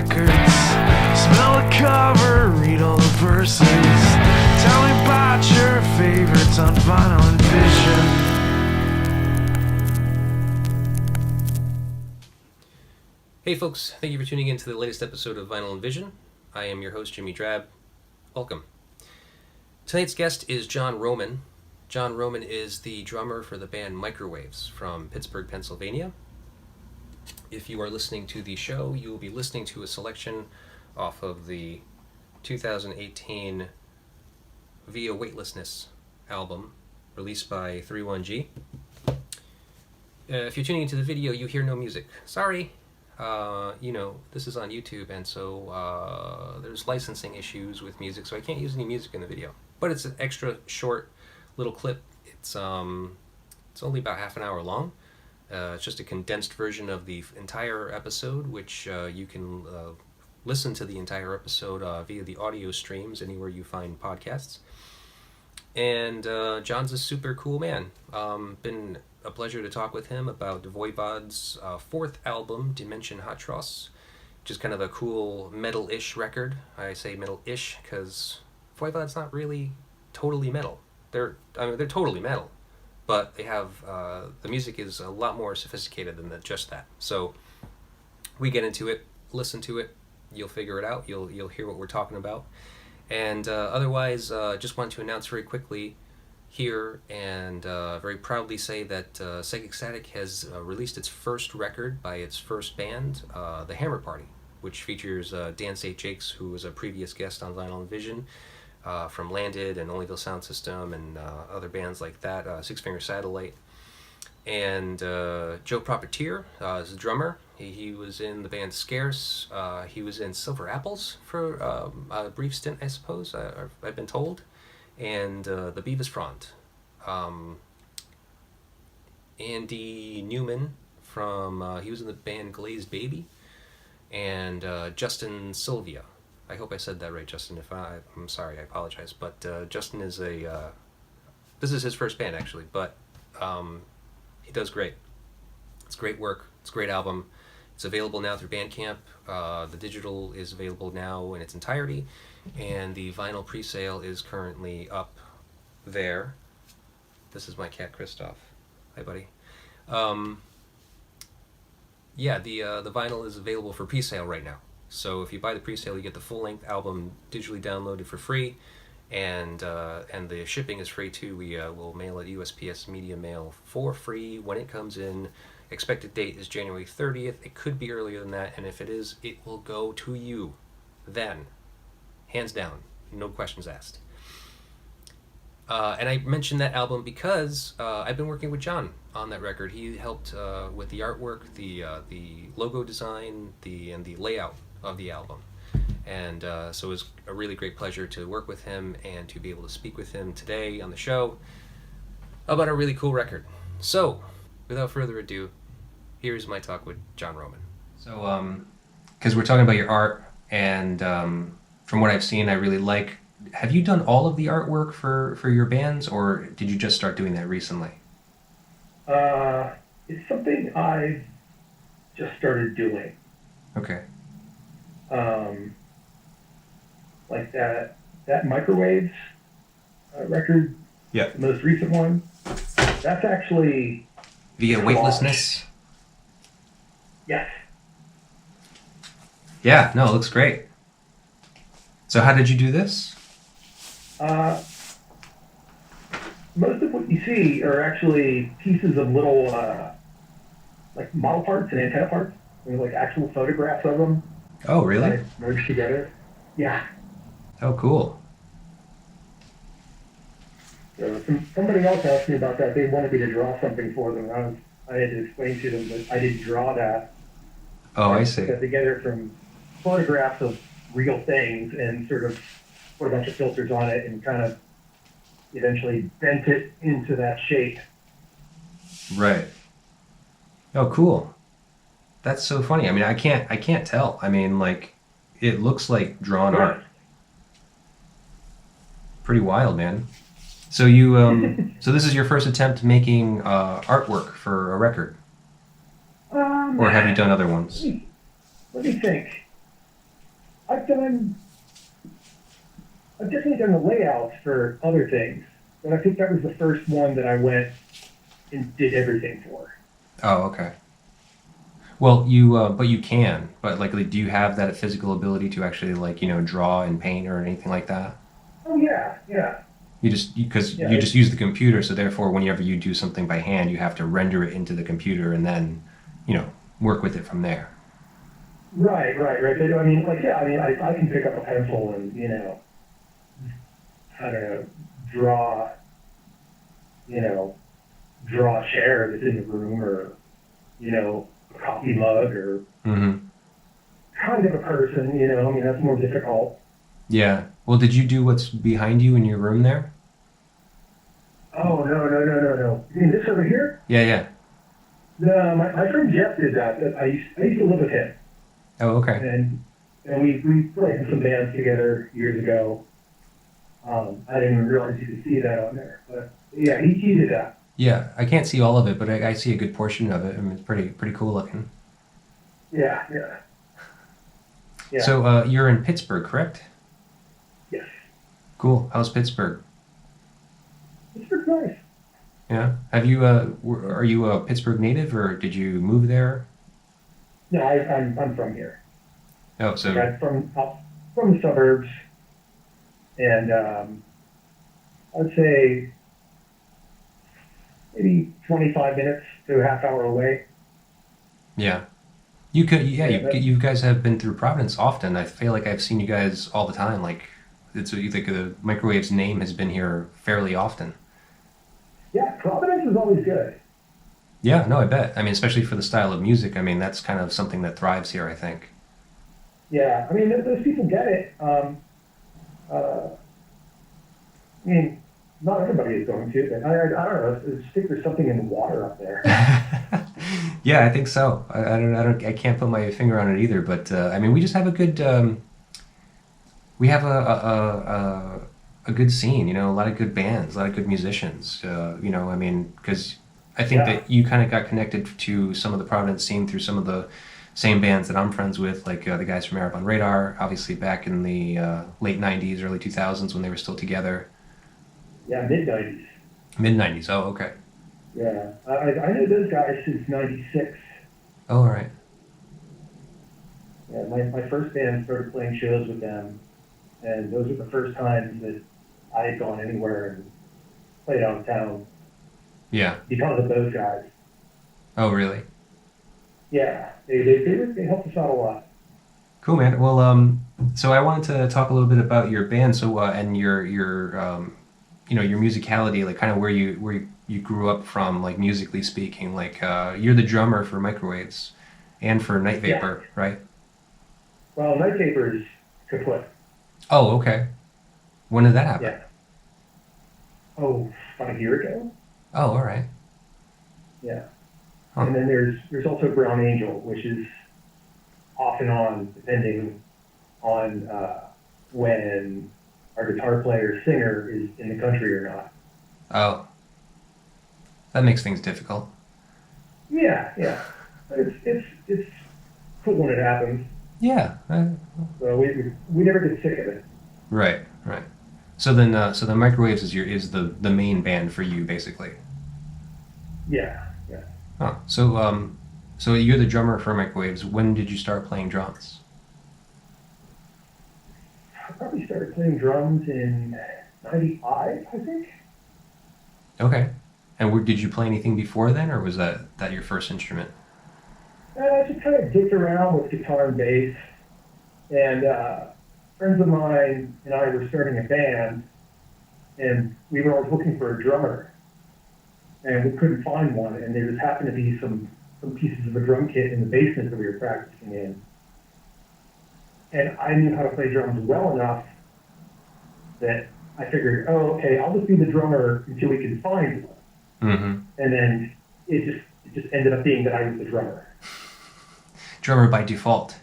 records. Smell the cover, read all the verses. Tell me about your favorites on Vinyl and Vision. Hey folks, thank you for tuning in to the latest episode of Vinyl and Vision. I am your host, Jimmy Drab. Welcome. Tonight's guest is John Roman. John Roman is the drummer for the band Microwaves from Pittsburgh, Pennsylvania. If you are listening to the show, you will be listening to a selection off of the 2018 Via Weightlessness album released by 31G. If you're tuning into the video, you hear no music. Sorry. This is on YouTube, and so there's licensing issues with music, so I can't use any music in the video. But it's an extra short little clip. It's only about half an hour long. It's just a condensed version of the entire episode, which you can listen to the entire episode via the audio streams anywhere you find podcasts. And John's a super cool man. Been a pleasure to talk with him about Voivod's fourth album, Dimension Hatröss, which is kind of a cool metal-ish record. I say metal-ish because Voivod's not really totally metal. They're totally metal, but they have the music is a lot more sophisticated than just that. So we get into it, listen to it, you'll figure it out. You'll hear what we're talking about. And otherwise, just want to announce very quickly here and very proudly say that Psychic Static has released its first record by its first band, The Hammer Party, which features Dan St. Jakes, who was a previous guest on Vinyl and Vision, from Landed and Onlyville Sound System and other bands like that, Six Finger Satellite. And Joe Propertier is the drummer. He was in the band Scarce. He was in Silver Apples for a brief stint, I suppose, I've been told. And the Beavis Front. Andy Newman from, he was in the band Glazed Baby. And Justin Sylvia. I hope I said that right, Justin. If I'm sorry, I apologize. But Justin is this is his first band, actually, but he does great. It's great work. It's a great album. It's available now through Bandcamp. The digital is available now in its entirety, and the vinyl pre-sale is currently up there. This is my cat, Christoph. Hi, buddy. The vinyl is available for pre-sale right now. So if you buy the pre-sale, you get the full-length album digitally downloaded for free, and the shipping is free too. We will mail it USPS Media Mail for free when it comes in. Expected date is January 30th. It could be earlier than that, and if it is, it will go to you then, hands down, no questions asked. And I mentioned that album because I've been working with John on that record. He helped with the artwork, the logo design, and the layout of the album. And so it was a really great pleasure to work with him and to be able to speak with him today on the show about a really cool record. So, without further ado, here's my talk with John Roman. So, because we're talking about your art, and from what I've seen, I really like. Have you done all of the artwork for your bands, or did you just start doing that recently? It's something I've just started doing. Okay. Like that Microwaves record, yeah, the most recent one, that's actually Via Weightlessness. Yes. Yeah, no, it looks great. So how did you do this? Most of what you see are actually pieces of little like model parts and antenna parts. There's like actual photographs of them. Oh, really? Kind of merged together. Yeah. Oh, cool. So somebody else asked me about that. They wanted me to draw something for them. I had to explain to them that I didn't draw that. Oh, I see. Put that together from photographs of real things and sort of put a bunch of filters on it and kind of eventually bent it into that shape. Right. Oh, cool. That's so funny. I mean, I can't tell. I mean, like, it looks like drawn art. Pretty wild, man. So you, so this is your first attempt making artwork for a record? Or have you done other ones? Let me think. I've done, I've definitely done the layouts for other things, but I think that was the first one that I went and did everything for. Oh, okay. Well, but you can. But like, do you have that physical ability to actually like draw and paint or anything like that? Oh yeah, yeah, You just because yeah. you just use the computer, so therefore, whenever you do something by hand, you have to render it into the computer and then, you know, work with it from there. Right, right, right. I mean, like, yeah, I mean, I can pick up a pencil and, I don't know, draw, you know, draw a chair that's in the room or, a coffee mug or Mm-hmm. kind of a person, I mean, that's more difficult. Yeah. Well, did you do what's behind you in your room there? Oh, no, no, no, no, no. You mean this over here? Yeah, yeah. No, my friend Jeff did that. I used to live with him. Oh, okay. And we played in some bands together years ago. I didn't even realize you could see that on there. But yeah, he did that. Yeah, I can't see all of it, but I see a good portion of it. I mean, it's pretty cool looking. Yeah, yeah, yeah. So, you're in Pittsburgh, correct? Yes. Cool. How's Pittsburgh? It's pretty nice. Yeah. Are you a Pittsburgh native or did you move there? No, I'm from here. Oh, Like so I'm from the suburbs, and I'd say maybe 25 minutes to a half hour away. yeah. Yeah, Yeah, that, you guys have been through Providence often. I feel like I've seen you guys all the time. Like, you think the Microwave's name has been here fairly often. yeah. Providence is always good. Yeah, no, I bet. I mean, especially for the style of music. I mean, that's kind of something that thrives here, I think. Yeah, I mean those people get it. I mean, not everybody is going to, but I don't know. I think there's something in the water up there. Yeah, I think so. I can't put my finger on it either. But I mean, we just have a good, we have a good scene. You know, a lot of good bands, a lot of good musicians. I mean, because I think Yeah, that you kind of got connected to some of the Providence scene through some of the same bands that I'm friends with, like the guys from Arab on Radar, obviously back in the late '90s, early 2000s when they were still together. yeah, mid '90s. Mid '90s. Oh, okay. Yeah, I know those guys since '96. Oh, all right. Yeah, my first band started playing shows with them, and those were the first times that I had gone anywhere and played out of town Yeah. because of those guys. Oh, really? Yeah, they helped us out a lot. Cool, man. Well, so I wanted to talk a little bit about your band, so and your musicality, like kind of where you grew up from, like musically speaking. Like you're the drummer for Microwaves and for Night Yeah, Vapor, right? well, Night Vapor is kaput. Oh, okay. When did that happen? Yeah. Oh, about a year ago. Oh, all right. Yeah. Huh. And then there's also Brown Angel, which is off and on depending on when our guitar player singer is in the country or not. Oh, that makes things difficult. Yeah, yeah. But it's cool when it happens. Yeah. So we never get sick of it. Right. Right. So the Microwaves is the main band for you, basically. Yeah, yeah. Huh. So you're the drummer for Microwaves. When did you start playing drums? I probably started playing drums in '95, I think. Okay. And did you play anything before then, or was that your first instrument? I just kind of dicked around with guitar and bass, and friends of mine and I were starting a band, and we were always looking for a drummer, and we couldn't find one, and there just happened to be some pieces of a drum kit in the basement that we were practicing in, and I knew how to play drums well enough that I figured, oh, okay, I'll just be the drummer until we can find one, Mm-hmm. and then it just ended up being that I was the drummer. Drummer by default.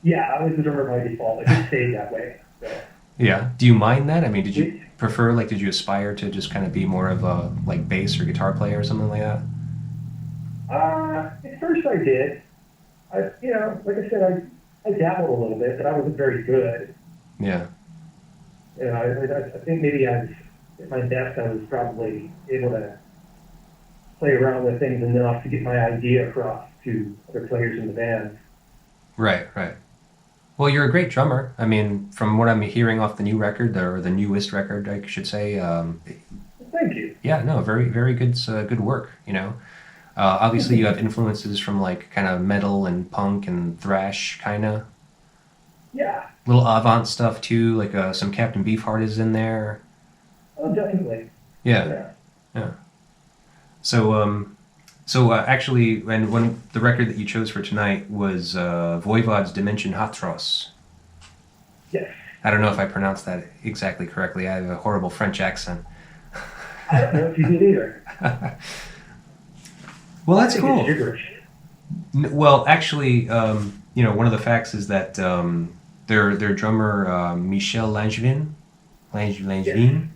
Yeah, I was the drummer by default. It just stayed that way. So. Yeah. Do you mind that? I mean, did you prefer, like, did you aspire to just kind of be more of a, like, bass or guitar player or something like that? At first I did. Like I said, I dabbled a little bit, but I wasn't very good. Yeah. You know, I think maybe I was at my best. I was probably able to play around with things enough to get my idea across to other players in the band. Right, right. Well, you're a great drummer. I mean, from what I'm hearing off the new record, or the newest record, I should say, Thank you. yeah, no, very, very good, good work, you know. Obviously, you have influences from like kind of metal and punk and thrash, kind of. Yeah, Little avant stuff too, like some Captain Beefheart is in there. oh, definitely. Yeah, Yeah. yeah. So, actually, and when the record that you chose for tonight was Voivod's Dimension Hatröss. Yes. I don't know if I pronounced that exactly correctly. I have a horrible French accent. I don't know if you did either. Well, I that's think cool. it's gibberish. Well, actually, you know, one of the facts is that their drummer Michel Yes. Langevin,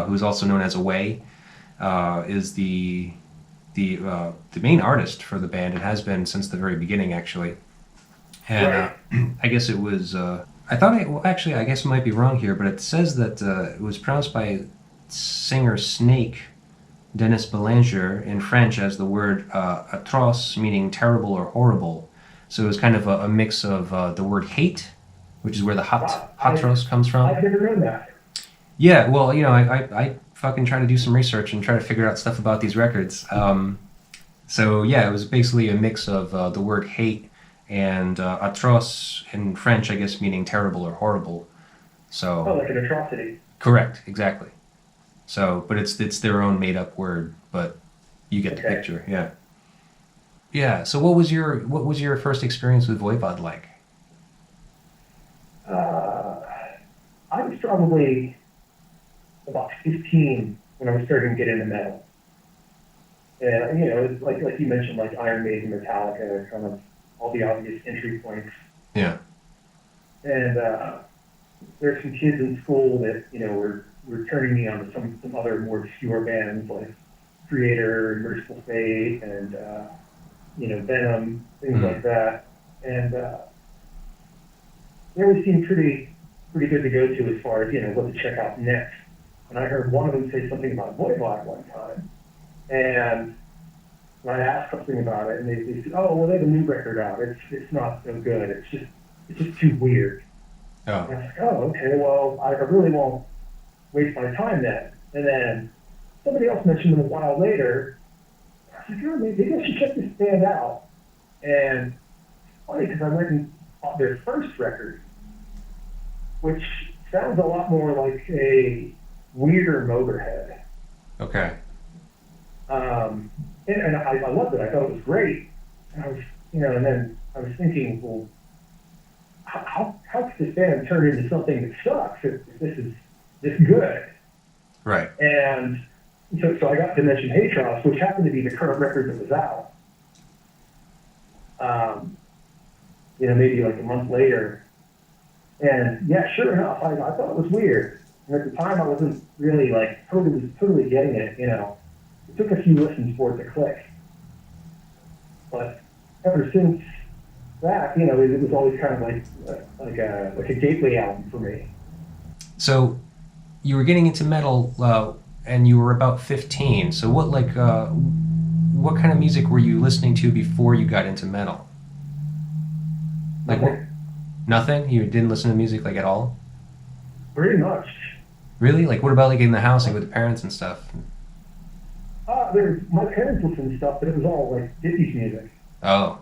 who's also known as Away, is the main artist for the band and has been since the very beginning, actually. And Right. I guess it was. Well, actually, I guess I might be wrong here, but it says that it was pronounced by singer Snake Dennis Belanger in French as the word atroce, meaning terrible or horrible. So it was kind of a mix of the word hate, which is where the Wow. Hatröss comes from. I've never known that. Yeah, well, you know, I fucking try to do some research and try to figure out stuff about these records. So yeah, it was basically a mix of the word hate and atroce in French, I guess, meaning terrible or horrible. Oh, So like an atrocity. correct, exactly. So, but it's their own made up word, but you get the Okay. picture. Yeah, yeah. So what was your first experience with Voivod like? Uh, I was probably about 15 when I was starting to get into metal. And, you know, it's like you mentioned, like Iron Maiden, Metallica, kind of all the obvious entry points. Yeah. And there's some kids in school that, you know, were turning me on to some other more obscure bands like Creator, Merciful Fate, and, you know, Venom, things like that. And they always seemed pretty good to go to as far as, you know, what to check out next. And I heard one of them say something about Voivod one time. And I asked something about it, and they said, "Oh, well, they have a new record out. It's not so good. It's just too weird." And I Oh. was like, "Oh, okay. Well, I really won't waste my time then." And then somebody else mentioned them a while later. I was like, "Oh, maybe I should check this band out." And it's funny because I went and bought their first record, which sounds a lot more like a weirder Motorhead. Okay. And I loved it. I thought it was great. And I was, you know, and then I was thinking, well, how could this band turn into something that sucks if this is this good? Right. And so I got to mention Hatröss, which happened to be the current record that was out. You know, maybe like a month later. And yeah, sure enough, I thought it was weird. And at the time, I wasn't really like totally getting it. You know, it took a few listens for it to click. But ever since that, you know, it was always kind of like a gateway album for me. So you were getting into metal, and you were about 15. So what kind of music were you listening to before you got into metal? Like what? Nothing? You didn't listen to music like at all? Pretty much. Really? Like what about like in the house, like with the parents and stuff? My parents listened to stuff, but it was all like 50s music. Oh.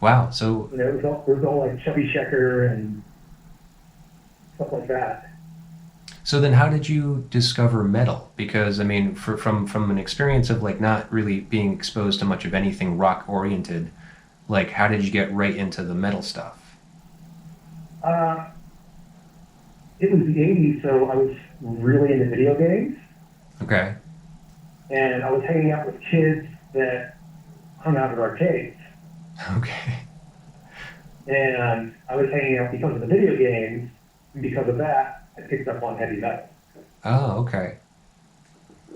Wow. So You know, it was all like Chubby Checker and stuff like that. so then how did you discover metal? Because I mean, from an experience of like not really being exposed to much of anything rock oriented, like how did you get right into the metal stuff? Uh, it was the 80s, so I was really into video games, Okay. and I was hanging out with kids that hung out at arcades. Okay. And I was hanging out because of the video games, and because of that, I picked up on heavy metal. Oh, okay.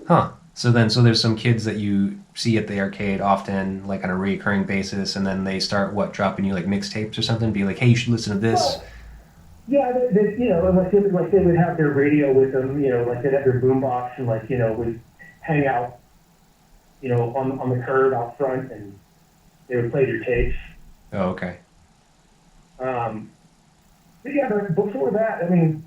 Huh. So there's some kids that you see at the arcade often, like on a recurring basis, and then they start dropping you like mixtapes or something, be like, hey, you should listen to this. Well, yeah, you know, like they would have their radio with them, you know, like they'd have their boombox and like, you know, would hang out, you know, on the curb out front, and they would play their tapes. Oh, okay. But yeah, but before that, I mean,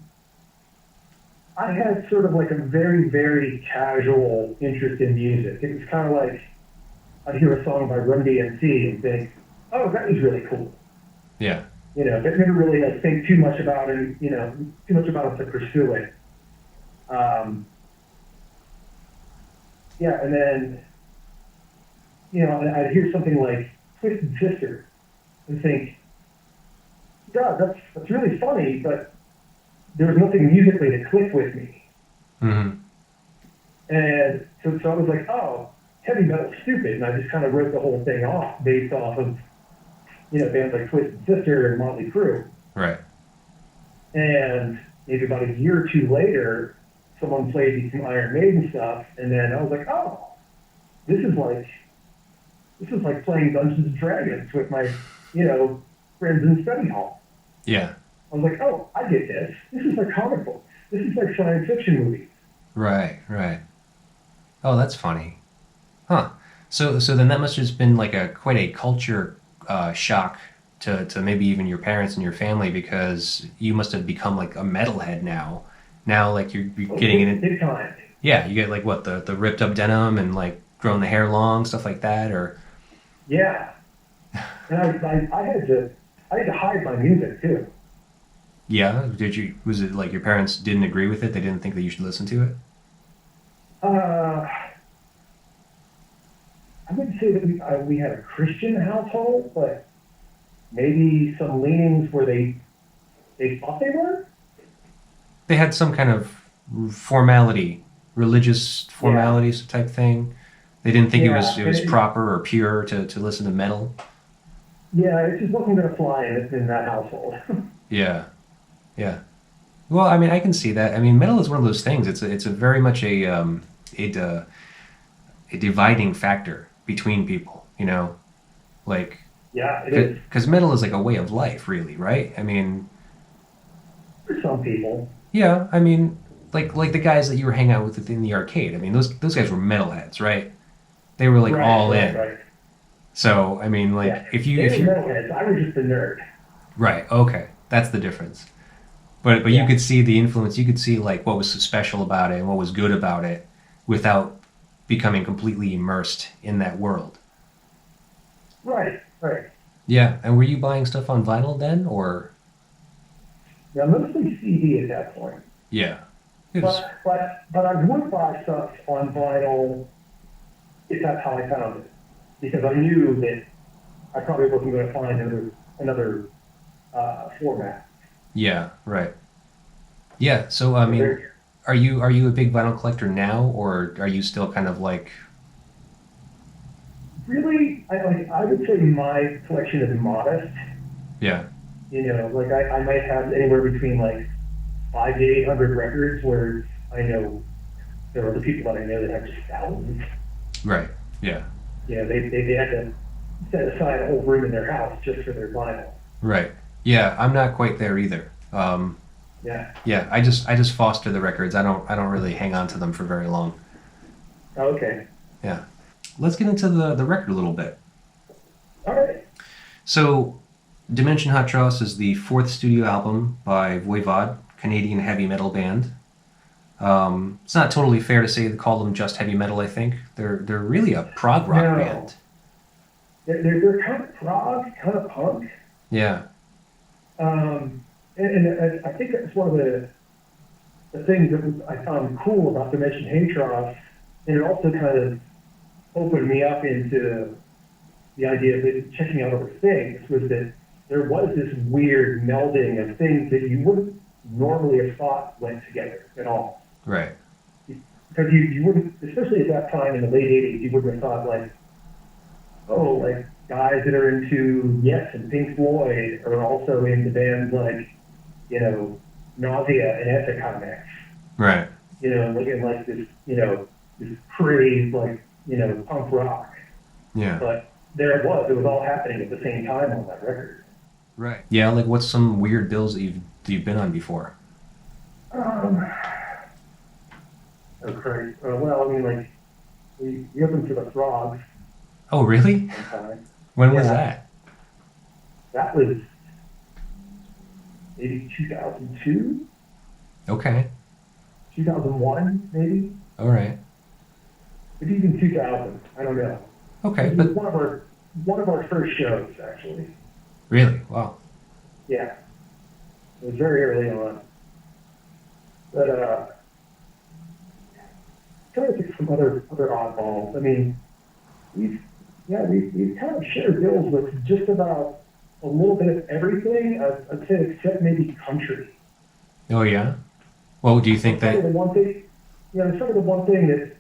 I had sort of like a very, very casual interest in music. It was kind of like I'd hear a song by Run DMC and think, oh, that was really cool. Yeah. You know, but never really like think too much about it, you know, too much about it to pursue it. Yeah, and then, you know, I'd hear something like Twisted Sister and think, God, that's really funny, but there was nothing musically to click with me. Mm-hmm. And so I was like, oh, heavy metal's stupid. And I just kind of wrote the whole thing off based off of, you know, bands like Twisted Sister and Motley Crue. Right. And maybe about a year or two later, someone played me some Iron Maiden stuff, and then I was like, oh, this is like playing Dungeons and Dragons with my, you know, friends in study hall. Yeah. I was like, oh, I get this. This is like comic books. This is like science fiction movies. Right, right. Oh, that's funny. Huh. So then that must have just been like quite a culture shock to maybe even your parents and your family, because you must have become like a metalhead now. Now, like you're getting in it. Big time. Yeah, you get like what the ripped up denim and like growing the hair long, stuff like that, or. Yeah. And I had to hide my music too. Yeah, was it like your parents didn't agree with it? They didn't think that you should listen to it? I wouldn't say that we had a Christian household, but maybe some leanings where they thought they were. They had some kind of formality, religious formalities type thing. They didn't think it was proper or pure to listen to metal. Yeah, it just wasn't going to fly in that household. Yeah. Yeah. Well, I mean, I can see that. I mean, metal is one of those things. It's a very much a dividing factor between people, you know? Like, yeah, it is. Because metal is like a way of life, really, right? I mean, for some people. Yeah, I mean, like the guys that you were hanging out with in the arcade. I mean, those guys were metalheads, right? They were like all in. Right. So, I mean, like if you metalheads, I was just a nerd. Right. Okay, that's the difference. But you could see the influence. You could see like what was so special about it and what was good about it, without becoming completely immersed in that world. Right. Right. Yeah. And were you buying stuff on vinyl then, or? Yeah, mostly CD at that point. Yeah. But I would buy stuff on vinyl if that's how I found it, because I knew that I probably wasn't going to find another format. Yeah. Right. Yeah. So I mean, are you a big vinyl collector now, or are you still kind of like? Really, I would say my collection is modest. Yeah. You know, like I might have anywhere between like 500 to 800 records, where I know there are other people that I know that have just thousands. Right. Yeah. Yeah, they had to set aside a whole room in their house just for their vinyl. Right. Yeah, I'm not quite there either. Yeah. Yeah, I just foster the records. I don't really hang on to them for very long. Okay. Yeah. Let's get into the record a little bit. All right. So, Dimension Hatröss is the fourth studio album by Voivod, Canadian heavy metal band. It's not totally fair to say call them just heavy metal. I think they're really a prog rock band. They're kind of prog, kind of punk. Yeah. And I think that's one of the things that I found cool about Dimension Hatröss, and it also kind of opened me up into the idea of checking out other things, was that there was this weird melding of things that you wouldn't normally have thought went together at all. Right. Because you wouldn't, especially at that time in the late 80s, you wouldn't have thought like, oh, like guys that are into Yes and Pink Floyd are also into bands like, you know, Nausea and Epiconics. Right. You know, looking like this, you know, this crazed, like, punk rock. Yeah. But there it was. It was all happening at the same time on that record. Right. Yeah, like what's some weird bills that you've been on before? Um, oh, Christ. Well, I mean, like, we opened for the Frogs Oh, really? one time. When was Yeah, that? that was maybe 2002, Okay. 2001, maybe. All right. Maybe even 2000. I don't know. Okay, It was but one of our first shows, actually. really, wow. Yeah, it was very early on. But trying to think of some other oddballs. I mean, we've kind of shared bills with just about a little bit of everything. I'd say except maybe country. Oh yeah. Well, do you think It's probably that? the one thing. It's probably the one thing that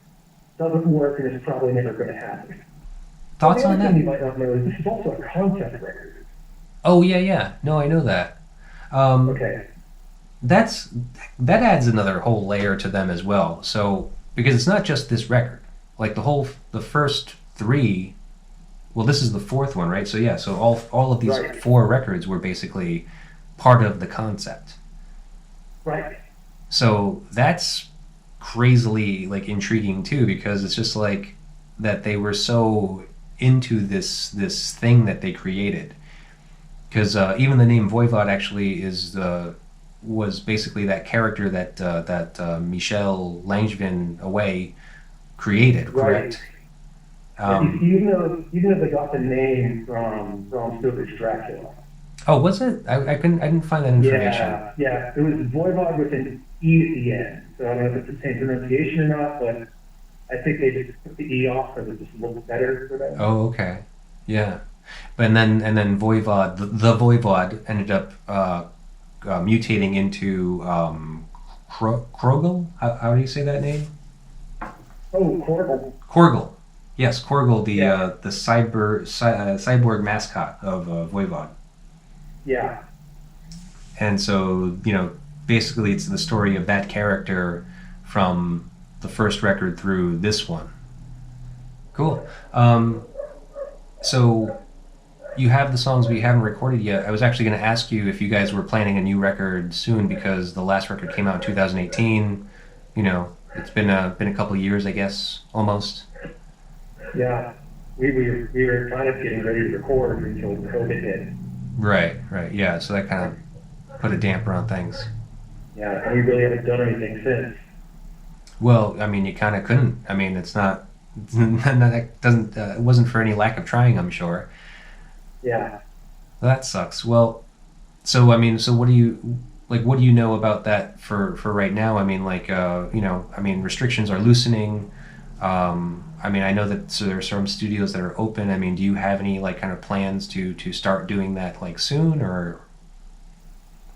doesn't work and is probably never going to happen. But Thoughts the on other thing that? you might not know is this is also a concept record. Oh yeah, yeah. No, I know that. Um, Okay. that's that adds another whole layer to them as well. So because it's not just this record, like the first three. Well, this is the fourth one, right? So yeah, so all of these Right. four records were basically part of the concept. Right. So that's crazily like intriguing too, because it's just like that they were so into this thing that they created. Because even the name Voivod actually was basically that character that Michel Langevin away created, Right. correct? Yeah, Um, even though they got the name from Bram Stoker's Dracula. oh, was it? I didn't find that information. Yeah. It was Voivod with an E at the end. So I don't know if it's the same pronunciation or not, but I think they just took the E off because it just looked better for them. Oh, okay, yeah. But and then Voivod, the Voivod ended up mutating into Krogel. How do you say that name? Oh, horrible. Korgel. Yes, Korgel, Yeah, the cyborg mascot of Voivod. yeah, And so, basically it's the story of that character from the first record through this one. Cool. So you have the songs we haven't recorded yet. I was actually going to ask you if you guys were planning a new record soon because the last record came out in 2018. It's been a couple of years, I guess, almost. yeah. We were kind of getting ready to record until COVID hit. Right, right, yeah. So that kind of put a damper on things. Yeah, and we really haven't done anything since. Well, I mean, you kind of couldn't. I mean, it's not. That doesn't. It wasn't for any lack of trying, I'm sure. Yeah. That sucks. Well, so I mean, so what do you like? What do you know about that for right now? I mean, like, I mean, restrictions are loosening. I mean, I know that so there are some studios that are open. I mean, do you have any like kind of plans to start doing that like soon or?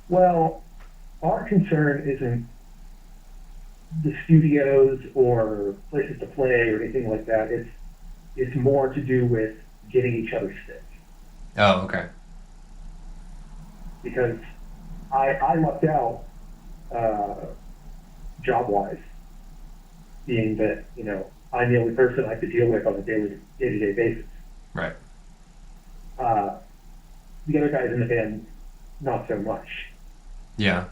Well, our concern isn't the studios or places to play or anything like that. It's more to do with getting each other sick. Oh, okay. Because I lucked out job wise, being that I'm the only person I have to deal with on a day-to-day basis. Right. Uh, the other guys in the band, not so much. Yeah.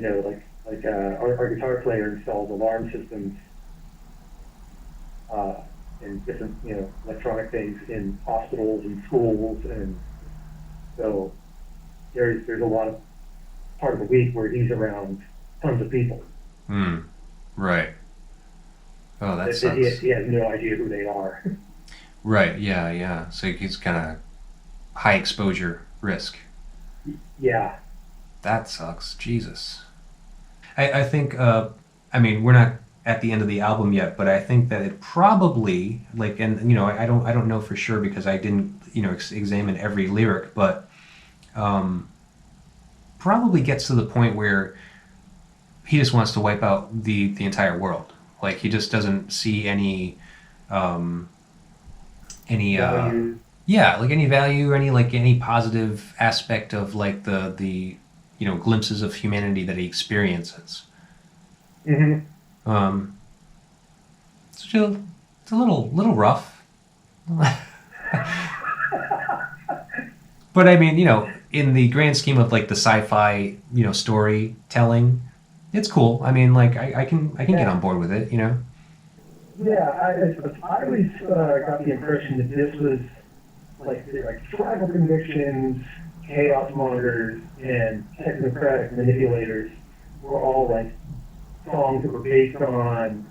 Our guitar player installs alarm systems uh, and different electronic things in hospitals and schools, and so there's a lot of part of the week where he's around tons of people Hmm. Right. Oh, that that sucks. he has no idea who they are. Right. Yeah. Yeah. So it's kind of high exposure risk. Yeah, That sucks. Jesus. I think. I mean, we're not at the end of the album yet, but I think that it probably like, and I don't know for sure because I didn't examine every lyric, but um, probably gets to the point where he just wants to wipe out the entire world. Like he just doesn't see um, any value. yeah, like any value or any positive aspect of like the glimpses of humanity that he experiences. Hmm. Um, still it's a little rough. But I mean, in the grand scheme of like the sci-fi, storytelling, it's cool. I mean, like I can get on board with it. Yeah, I always got the impression that this was like tribal convictions, chaos mongers, and technocratic manipulators were all like songs that were based on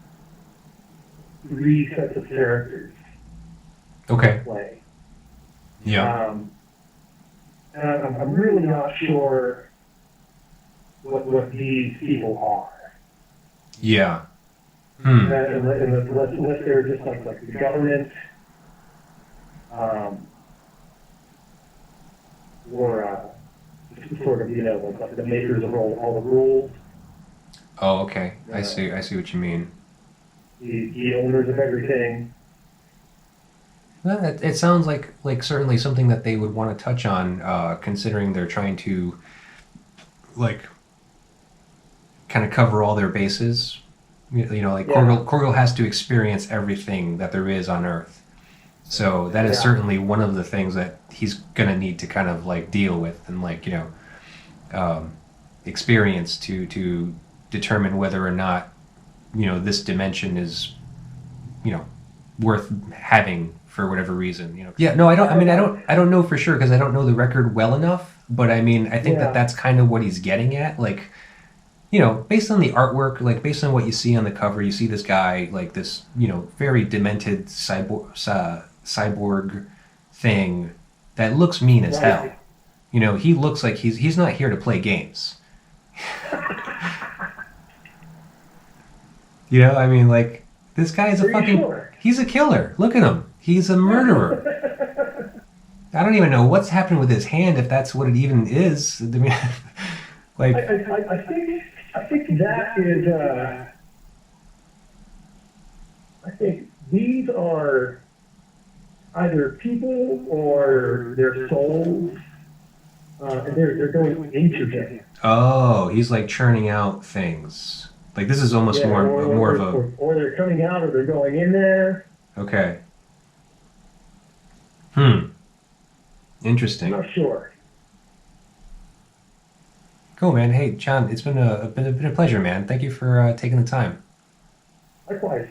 three sets of characters Okay. play. Yeah. And I'm really not sure what these people are. Yeah. Unless they're just like the government, or just sort of, like the makers of all the rules, Oh, okay. I see what you mean. the owners of everything. Well, it sounds like certainly something that they would want to touch on, considering they're trying to like kind of cover all their bases. Like Yeah. Korgel has to experience everything that there is on Earth. So that is Yeah. certainly one of the things that he's gonna need to kind of like deal with and experience to determine whether or not this dimension is worth having for whatever reason. Yeah, no, I don't. I mean, I don't know for sure because I don't know the record well enough. But I mean, I think Yeah. that's kind of what he's getting at. Like, based on the artwork, like based on what you see on the cover, you see this guy like this, very demented cyborg thing that looks mean as hell. Right. He looks like he's not here to play games. I mean, like this guy is a Are you fucking. sure? He's a killer. Look at him. He's a murderer. I don't even know what's happened with his hand, if that's what it even is. I mean, like, I think that is. I think these are either people or their souls, and they're going into him. oh, he's like churning out things. Like this is almost Yeah, more of a. or they're coming out, or they're going in there. Okay. I'm Interesting. not sure. Cool, man. Hey, John, it's been a pleasure, man. Thank you for taking the time. Likewise.